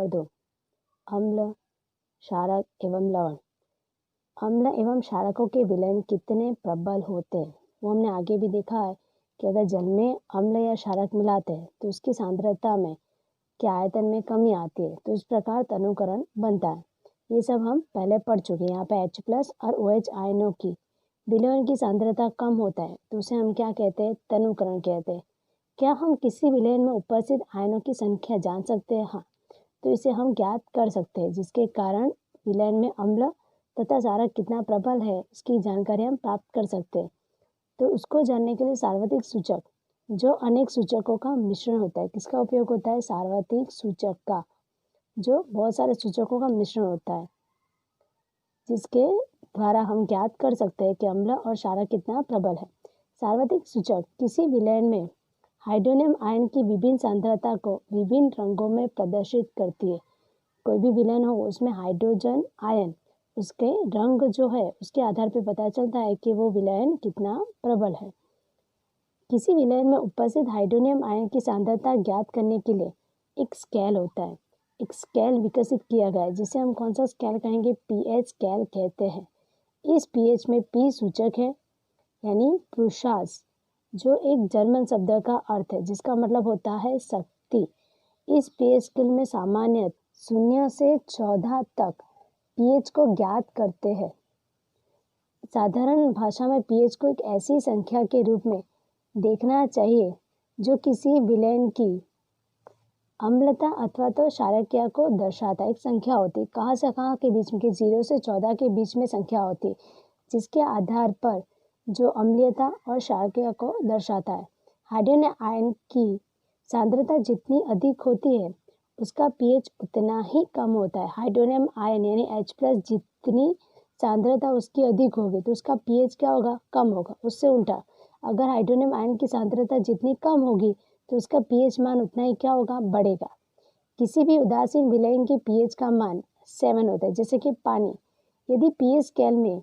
2 अम्ल, क्षारक एवं लवण। अम्ल एवं क्षारकों के विलयन कितने प्रबल होते हैं वो हमने आगे भी देखा है कि अगर जल में अम्ल या क्षारक मिलाते हैं तो उसकी सांद्रता में के आयतन में कमी आती है, तो इस प्रकार तनुकरण बनता है। ये सब हम पहले पढ़ चुके हैं। यहाँ पे H+ और OH आयनों की विलयन की सांद्रता कम होता है तो उसे हम क्या कहते हैं? तनुकरण कहते हैं। क्या हम किसी विलयन में उपस्थित आयनों की संख्या जान सकते हैं? हाँ, तो इसे हम ज्ञात कर सकते हैं, जिसके कारण विलयन में अम्ल तथा क्षारक कितना प्रबल है इसकी जानकारी हम प्राप्त कर सकते हैं। तो उसको जानने के लिए सार्वत्रिक सूचक, जो अनेक सूचकों का मिश्रण होता है, किसका उपयोग होता है? सार्वत्रिक सूचक का, जो बहुत सारे सूचकों का मिश्रण होता है, जिसके द्वारा हम ज्ञात कर सकते हैं कि अम्ल और क्षारक कितना प्रबल है। सार्वत्रिक सूचक किसी विलयन में हाइड्रोनियम आयन की विभिन्न सांद्रता को विभिन्न रंगों में प्रदर्शित करती है। कोई भी विलयन हो उसमें हाइड्रोजन आयन, उसके रंग जो है उसके आधार पर पता चलता है कि वो विलयन कितना प्रबल है। किसी विलयन में उपस्थित हाइड्रोनियम आयन की सांद्रता ज्ञात करने के लिए एक स्केल होता है, एक स्केल विकसित किया गया है, जिसे हम कौन सा स्केल कहेंगे? pH स्केल कहते हैं। इस pH में P सूचक है, यानी पुरुषास, जो एक जर्मन शब्द का अर्थ है, जिसका मतलब होता है शक्ति। इस pH स्केल में सामान्य 0 से 14 तक pH को ज्ञात करते हैं। साधारण भाषा में pH को एक ऐसी संख्या के रूप में देखना चाहिए जो किसी विलयन की अम्लता अथवा तो क्षारकीयता को दर्शाता है। एक संख्या होती है, कहाँ से कहाँ के बीच में, 0 से 14 के बीच में संख्या होती है, जिसके आधार पर जो अम्लीयता और क्षारकीयता को दर्शाता है। हाइड्रोजन आयन की सांद्रता जितनी अधिक होती है उसका pH उतना ही कम होता है। हाइड्रोनियम आयन यानी H+ जितनी सांद्रता उसकी अधिक होगी तो उसका pH क्या होगा? कम होगा। उससे उल्टा, अगर हाइड्रोनियम आयन की सांद्रता जितनी कम होगी तो उसका pH मान उतना ही क्या होगा? बढ़ेगा। किसी भी उदासीन विलयन की pH का मान 7 होता है, जैसे कि पानी। यदि pH स्केल में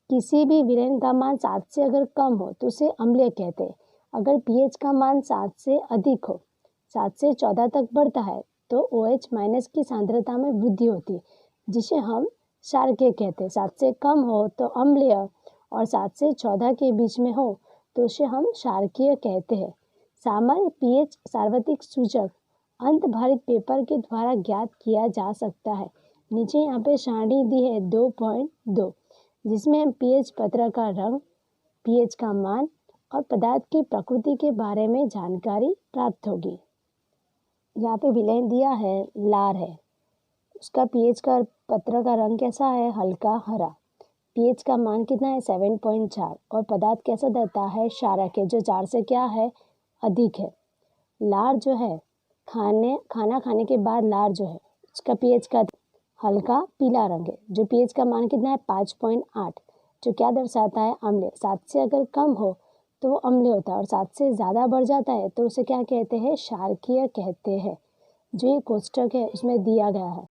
किसी भी विलयन का मान 7 से अगर कम हो तो उसे अम्लीय कहते हैं। अगर pH का मान 7 से अधिक हो, 7 से 14 तक बढ़ता है तो OH- की सांद्रता में वृद्धि होती है, जिसे हम क्षारकीय कहते हैं। 7 से कम हो तो अम्लीय और 7 से 14 के बीच में हो तो उसे हम क्षारकीय कहते हैं। सामान्य pH सार्वत्रिक सूचक अंतर्भारित पेपर के द्वारा ज्ञात किया जा सकता है। नीचे यहाँ पे सारणी दी है 2.2, जिसमें हम pH पत्र का रंग, pH का मान और पदार्थ की प्रकृति के बारे में जानकारी प्राप्त होगी। यहाँ पे विलयन दिया है, लार है, उसका pH का पत्र का रंग कैसा है? हल्का हरा। pH का मान कितना है? 7.4 और पदार्थ कैसा देता है? क्षारक है, जो 4 से क्या है? अधिक है। लार जो है, खाना खाने के बाद लार जो है उसका pH का हल्का पीला रंग है, जो pH का मान कितना है? 5.8, जो क्या दर्शाता है? अम्ल। 7 से अगर कम हो तो वो अम्ल होता है और 7 से ज़्यादा बढ़ जाता है तो उसे क्या कहते हैं? क्षारकीय कहते हैं। जो ये कोष्ठक है उसमें दिया गया है।